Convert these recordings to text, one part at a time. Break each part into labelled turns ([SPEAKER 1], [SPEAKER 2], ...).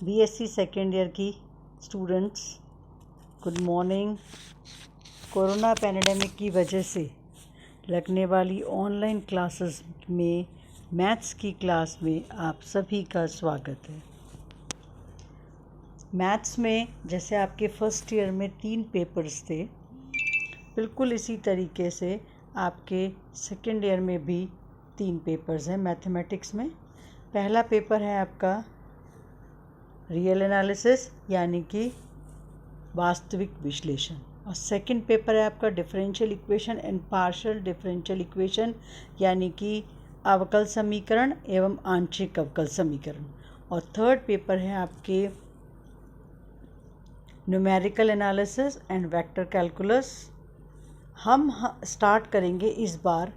[SPEAKER 1] BSc second year की students, good morning. Corona pandemic की वजह से लगने वाली ऑनलाइन क्लासेस में मैथ्स की क्लास में आप सभी का स्वागत है। मैथ्स में जैसे आपके फर्स्ट ईयर में 3 पेपर्स थे, बिल्कुल इसी तरीके से आपके सेकेंड ईयर में भी 3 पेपर्स हैं मैथमेटिक्स में। पहला पेपर है आपका रियल एनालिसिस यानी कि वास्तविक विश्लेषण, और सेकंड पेपर है आपका differential equation and partial differential equation यानी कि अवकल समीकरण एवं आंशिक अवकल समीकरण, और थर्ड पेपर है आपके numerical analysis and vector calculus. हम स्टार्ट करेंगे इस बार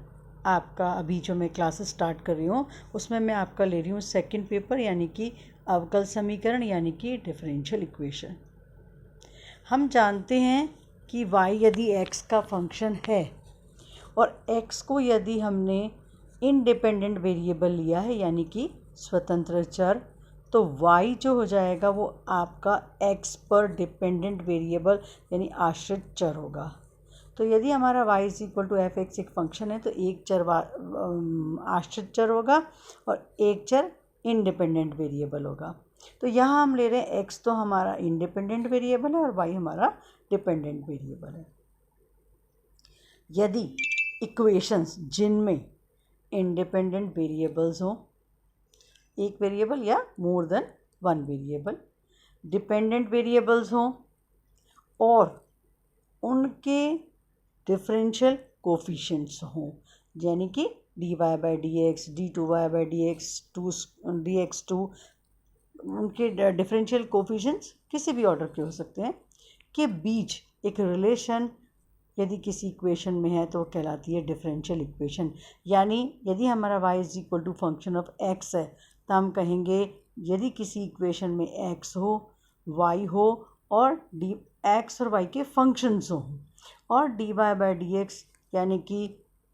[SPEAKER 1] आपका, अभी जो मैं क्लासेस स्टार्ट कर रही हूँ उसमें मैं आपका ले रही हूँ सेकंड पेपर यानी कि अवकल समीकरण यानी कि डिफरेंशियल इक्वेशन। हम जानते हैं कि y यदि x का फंक्शन है और x को यदि हमने इंडिपेंडेंट वेरिएबल लिया है यानी कि स्वतंत्र चर, तो y जो हो जाएगा वो आपका x पर डिपेंडेंट वेरिएबल यानी आश्रित चर होगा। तो यदि हमारा y is equal to f x एक फंक्शन है तो एक चर आश्रित चर होगा और एक चर इंडिपेंडेंट वेरिएबल होगा। तो यहाँ हम ले रहे हैं x तो हमारा इंडिपेंडेंट वेरिएबल है और y हमारा डिपेंडेंट वेरिएबल है। यदि इक्वेशंस जिनमें इंडिपेंडेंट वेरिएबल्स हों, एक वेरिएबल या more than one variable, dependent variables हों और उनके डिफरेंशियल कोफिशिएंट्स हों, यानी कि dy by D x, d two Y by D x two, उनके डिफरेंशियल कोफिशिएंट्स किसी भी ऑर्डर के हो सकते हैं, के बीच एक रिलेशन यदि किसी इक्वेशन में है तो वो कहलाती है डिफरेंशियल इक्वेशन। यानी यदि हमारा y is equal to function of x है तो हम कहेंगे यदि किसी इक्वेशन में x हो, y हो और x और y के फंक्शंस हों और dy बाई डी एक्स यानी कि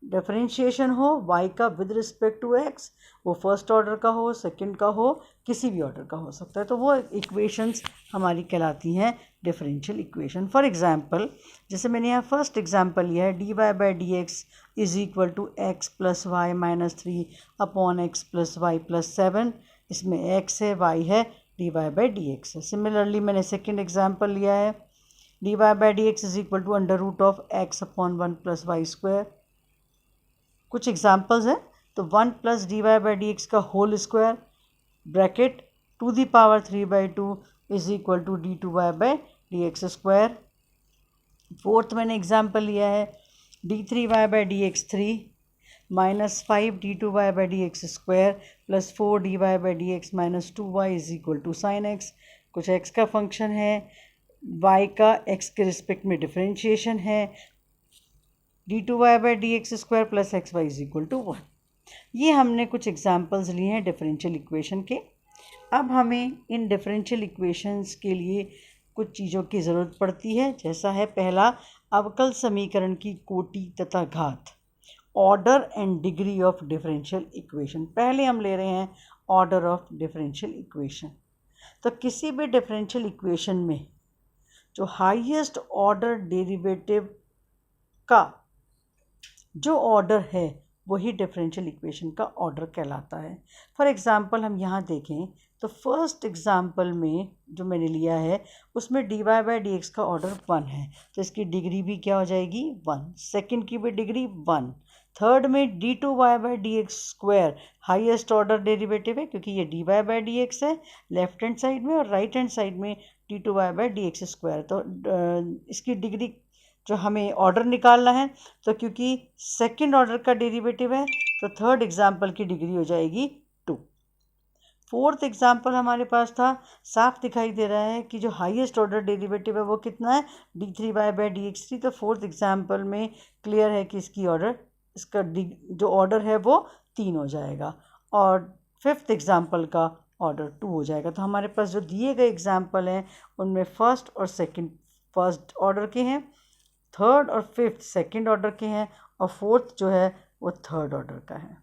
[SPEAKER 1] डिफरेंशिएशन हो y का विद रिस्पेक्ट टू x, वो फर्स्ट ऑर्डर का हो, सेकंड का हो, किसी भी ऑर्डर का हो सकता है, तो वो इक्वेशंस हमारी कहलाती हैं डिफरेंशियल इक्वेशन। फॉर एग्जांपल, जैसे मैंने यहाँ फर्स्ट एग्जांपल लिया है dy by D x is equal to x plus y minus 3 upon x plus y plus 7। इसमें x है, y है, dy बाई डी एक्स है। सिमिलरली मैंने सेकेंड एग्जाम्पल लिया है dy by D x is equal to under root of x upon 1 plus y square. कुछ examples हैं, तो 1 plus d Y by D x का whole square bracket to the power 3 by 2 is equal to d two Y by D x square. Fourth मैंने example लिया है D three Y by D x 3 minus 5 d two Y by D x square plus 4 d Y by D x minus 2 y is equal to sine x. कुछ x का फंक्शन है, y का x के respect में differentiation है, d two Y by D x square plus x y is equal to 1। ये हमने कुछ एग्जाम्पल्स लिए हैं डिफरेंशियल इक्वेशन के। अब हमें इन डिफरेंशियल इक्वेशंस के लिए कुछ चीज़ों की ज़रूरत पड़ती है, जैसा है पहला अवकल समीकरण की कोटि तथा घात, order and degree of differential equation. पहले हम ले रहे हैं ऑर्डर ऑफ डिफरेंशियल इक्वेशन। तो किसी भी डिफरेंशियल इक्वेशन में जो हाईएस्ट ऑर्डर डेरिवेटिव का जो ऑर्डर है वही डिफरेंशियल इक्वेशन का ऑर्डर कहलाता है। फॉर एग्जांपल हम यहाँ देखें तो फर्स्ट एग्जांपल में जो मैंने लिया है उसमें d Y by D x का ऑर्डर 1 है, तो इसकी डिग्री भी क्या हो जाएगी 1, सेकंड की भी डिग्री 1, थर्ड में D two Y by D x square highest order derivative है क्योंकि ये D Y by D x है लेफ्ट हैंड साइड में और राइट हैंड साइड में D two Y by D x square. तो इसकी डिग्री जो हमें ऑर्डर निकालना है, तो क्योंकि सेकंड ऑर्डर का डेरिवेटिव है तो थर्ड एग्जाम्पल की डिग्री हो जाएगी 2। फोर्थ एग्जाम्पल हमारे पास था, साफ दिखाई दे रहा है कि जो हाईएस्ट ऑर्डर डेरिवेटिव है वो कितना है D three Y by D x 3। तो फोर्थ एग्जाम्पल में क्लियर है कि इसका जो ऑर्डर है वो 3 हो जाएगा और फिफ्थ एग्जाम्पल का ऑर्डर 2 हो जाएगा। तो हमारे पास जो दिए गए एग्जाम्पल हैं उनमें फर्स्ट और सेकंड फर्स्ट ऑर्डर के हैं, थर्ड और फिफ्थ सेकंड ऑर्डर के हैं और फोर्थ जो है वो थर्ड ऑर्डर का है।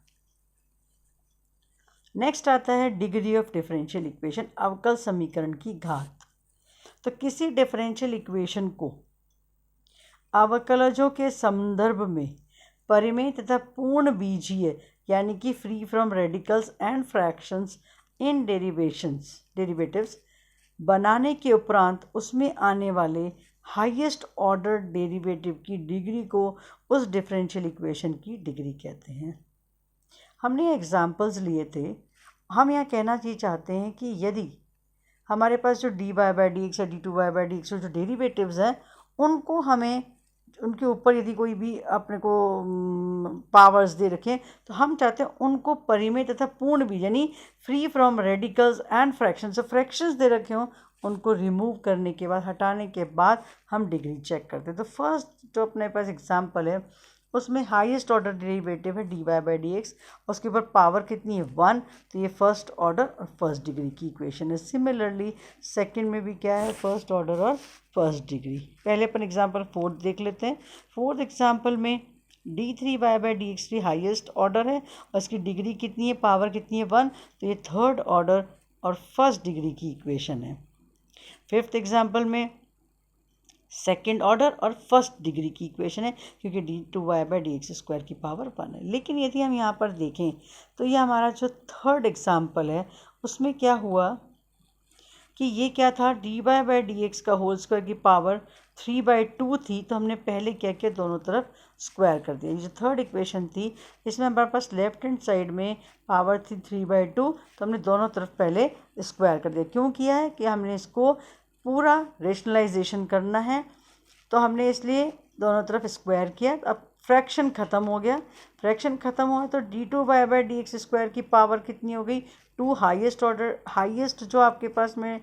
[SPEAKER 1] नेक्स्ट आता है डिग्री ऑफ डिफरेंशियल इक्वेशन, अवकल समीकरण की घात। तो किसी डिफरेंशियल इक्वेशन को अवकलजों के संदर्भ में परिमेय तथा पूर्ण बीजीय यानी कि free from radicals and fractions in derivatives बनाने के उपरांत उसमें आने वाले हाईएस्ट ऑर्डर डेरिवेटिव की डिग्री को उस डिफरेंशियल इक्वेशन की डिग्री कहते हैं। हमने एग्जांपल्स लिए थे। हम यहाँ कहना ये चाहते हैं कि यदि हमारे पास जो dy बाई डी एक्स या dy बाई डी एक्स जो डेरिवेटिव्स हैं उनको हमें उनके ऊपर यदि कोई भी अपने को पावर्स दे रखें तो हम चाहते हैं उनको परिमेय तथा पूर्ण भी यानी free from radicals and fractions, जो फ्रैक्शंस दे रखे हों उनको रिमूव करने के बाद, हटाने के बाद हम डिग्री चेक करते हैं। तो फर्स्ट जो अपने पास एग्जांपल है उसमें हाईएस्ट ऑर्डर डेरिवेटिव है dy बाई डी एक्स, उसके ऊपर पावर कितनी है 1, तो ये फर्स्ट ऑर्डर और फर्स्ट डिग्री की इक्वेशन है। सिमिलरली सेकंड में भी क्या है, फर्स्ट ऑर्डर और फर्स्ट डिग्री। पहले अपन एग्जांपल फोर्थ देख लेते हैं। फोर्थ एग्जांपल में d3 बाई डी एक्स भी हाईएस्ट ऑर्डर है और इसकी डिग्री कितनी है, पावर कितनी है 1, तो ये थर्ड ऑर्डर और फर्स्ट डिग्री की इक्वेशन है। फिफ्थ एग्जांपल में सेकेंड ऑर्डर और फर्स्ट डिग्री की इक्वेशन है क्योंकि d2 by D x square की पावर 1 है। लेकिन यदि हम यहाँ पर देखें तो ये हमारा जो थर्ड एग्जांपल है उसमें क्या हुआ कि ये क्या था, dy बाई डी एक्स का होल स्क्वायर की पावर 3/2 थी, तो हमने पहले क्या किया, दोनों तरफ स्क्वायर कर दिया। जो थर्ड इक्वेशन थी इसमें हमारे पास लेफ्ट हैंड साइड में पावर थी 3/2, तो हमने दोनों तरफ पहले स्क्वायर कर दिया। क्यों किया है कि हमने इसको पूरा रेशनलाइजेशन करना है, तो हमने इसलिए दोनों तरफ स्क्वायर किया। अब फ्रैक्शन ख़त्म हो गया, फ्रैक्शन ख़त्म हुआ तो d2 by D x square की पावर कितनी हो गई 2, हाईएस्ट ऑर्डर, हाईएस्ट जो आपके पास में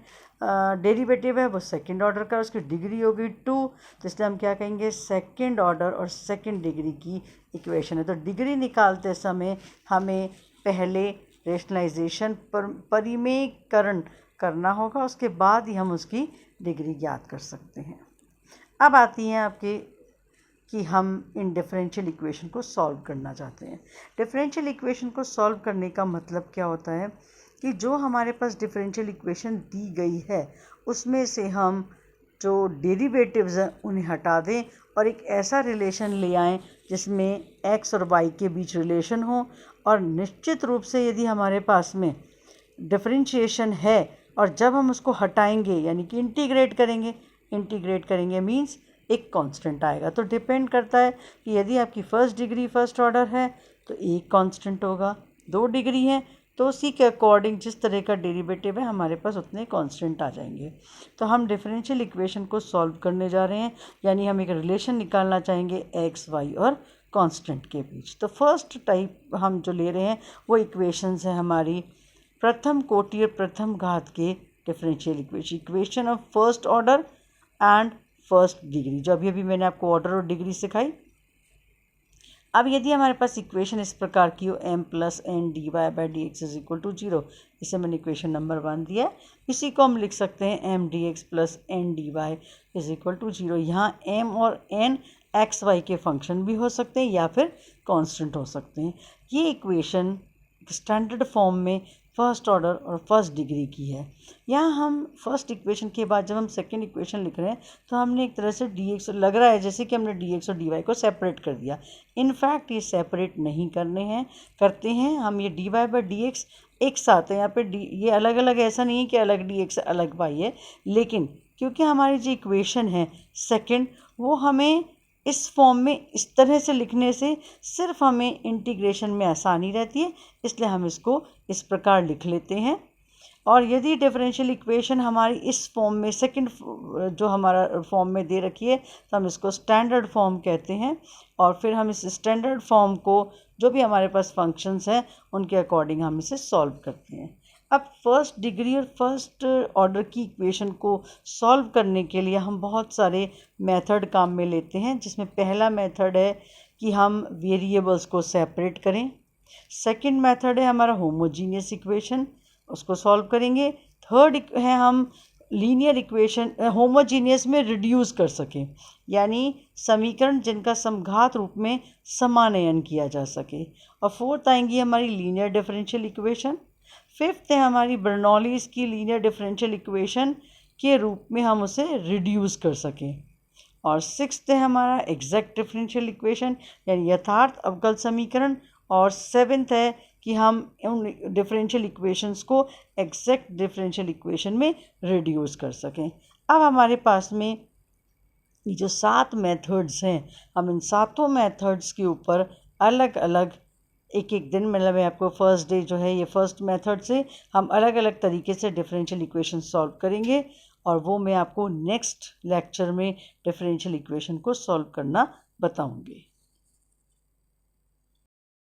[SPEAKER 1] डेरिवेटिव है वो सेकंड ऑर्डर का, उसकी डिग्री होगी 2, तो इसलिए हम क्या कहेंगे सेकंड ऑर्डर और सेकंड डिग्री की इक्वेशन है। तो डिग्री निकालते समय हमें पहले रेशनलाइजेशन परिमेयकरण करना होगा, उसके बाद ही हम उसकी डिग्री ज्ञात कर सकते हैं। अब आती हैं आपके कि हम इन डिफरेंशियल इक्वेशन को सॉल्व करना चाहते हैं। डिफरेंशियल इक्वेशन को सॉल्व करने का मतलब क्या होता है कि जो हमारे पास डिफरेंशियल इक्वेशन दी गई है उसमें से हम जो डेरिवेटिव्स हैं उन्हें हटा दें और एक ऐसा रिलेशन ले आएँ जिसमें x और y के बीच रिलेशन हो, और निश्चित रूप से यदि हमारे पास में डिफरेंशिएशन है और जब हम उसको हटाएंगे यानी कि इंटीग्रेट करेंगे मीन्स एक कांस्टेंट आएगा। तो डिपेंड करता है कि यदि आपकी फर्स्ट डिग्री फर्स्ट ऑर्डर है तो एक कांस्टेंट होगा, 2 डिग्री है तो उसी के अकॉर्डिंग जिस तरह का डेरिवेटिव है हमारे पास उतने कांस्टेंट आ जाएंगे। तो हम डिफरेंशियल इक्वेशन को सॉल्व करने जा रहे हैं, यानी हम एक रिलेशन निकालना चाहेंगे x, y और कांस्टेंट के बीच। तो फर्स्ट टाइप हम जो ले रहे हैं वो इक्वेशंस हैं हमारी प्रथम कोटि और प्रथम घात के differential equation of first order and first degree, जो अभी मैंने आपको ऑर्डर और डिग्री सिखाई। अब यदि हमारे पास इक्वेशन इस प्रकार की हो m plus N dy by D x is equal to 0, इसे मैंने इक्वेशन नंबर 1 दिया है। इसी को हम लिख सकते हैं m dx plus N dy is equal to 0। यहाँ m और n एक्स वाई के फंक्शन भी हो सकते हैं या फिर कांस्टेंट हो सकते हैं। ये इक्वेशन स्टैंडर्ड फॉर्म में फर्स्ट ऑर्डर और फर्स्ट डिग्री की है। यहाँ हम फर्स्ट इक्वेशन के बाद जब हम सेकंड इक्वेशन लिख रहे हैं तो हमने एक तरह से dx, लग रहा है जैसे कि हमने dx और dy को सेपरेट कर दिया। इनफैक्ट ये सेपरेट नहीं करते हैं हम, ये dy बाई dx एक साथ है। यहाँ पे ये अलग अलग ऐसा नहीं है कि अलग dx अलग y है, लेकिन क्योंकि हमारी जो इक्वेशन है सेकंड वो हमें इस फॉर्म में इस तरह से लिखने से सिर्फ हमें इंटीग्रेशन में आसानी रहती है, इसलिए हम इसको इस प्रकार लिख लेते हैं। और यदि डिफरेंशियल इक्वेशन हमारी इस फॉर्म में सेकंड जो हमारा फॉर्म में दे रखी है तो हम इसको स्टैंडर्ड फॉर्म कहते हैं, और फिर हम इस स्टैंडर्ड फॉर्म को जो भी हमारे पास फंक्शंस हैं उनके अकॉर्डिंग हम इसे सॉल्व करते हैं। अब फर्स्ट डिग्री और फर्स्ट ऑर्डर की इक्वेशन को सॉल्व करने के लिए हम बहुत सारे मेथड काम में लेते हैं, जिसमें पहला मेथड है कि हम वेरिएबल्स को सेपरेट करें। सेकंड मेथड है हमारा होमोजीनियस इक्वेशन, उसको सॉल्व करेंगे। थर्ड है हम लीनियर इक्वेशन होमोजीनियस में रिड्यूस कर सकें, यानी समीकरण जिनका समघात रूप में समानयन किया जा सके। और फोर्थ आएंगी हमारी लीनियर डिफरेंशियल इक्वेशन। फिफ्थ है हमारी बर्नौलीज़ की लीनियर डिफरेंशियल इक्वेशन के रूप में हम उसे रिड्यूस कर सकें। और सिक्स्थ है हमारा एग्जैक्ट डिफरेंशियल इक्वेशन यानी यथार्थ अवकल समीकरण। और सेवेंथ है कि हम उन डिफरेंशियल इक्वेशंस को एग्जैक्ट डिफरेंशियल इक्वेशन में रिड्यूस कर सकें। अब हमारे पास में ये जो 7 मेथड्स हैं, हम इन सातों मेथड्स के ऊपर अलग अलग एक एक दिन, मतलब मैं आपको फर्स्ट डे जो है ये फर्स्ट मेथड से हम अलग अलग तरीके से डिफरेंशियल इक्वेशन सॉल्व करेंगे और वो मैं आपको नेक्स्ट लेक्चर में डिफरेंशियल इक्वेशन को सॉल्व करना बताऊंगी।